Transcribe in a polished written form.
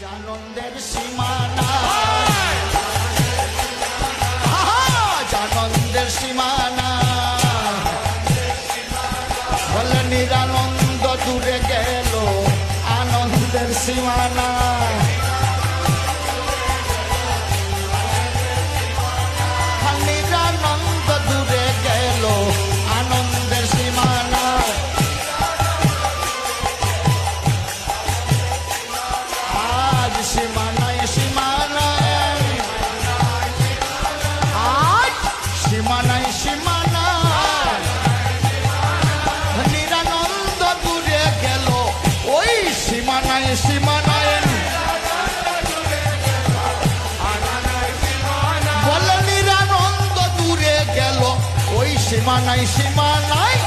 আনন্দের সীমানা, আনন্দের সীমানা, বলে নিরানন্দ দূরে গেল আনন্দের সীমানা। নিরানন্দ দূরে গেল আনন্দের সীমানা। আজ সীমানায় সীমানায়, আজ সীমানায় সীমানায়, নিরানন্দ দূরে গেল ওই সীমানায় সীমানায়। বলে নিরানন্দ দূরে গেল ওই সীমানায় সীমানায়।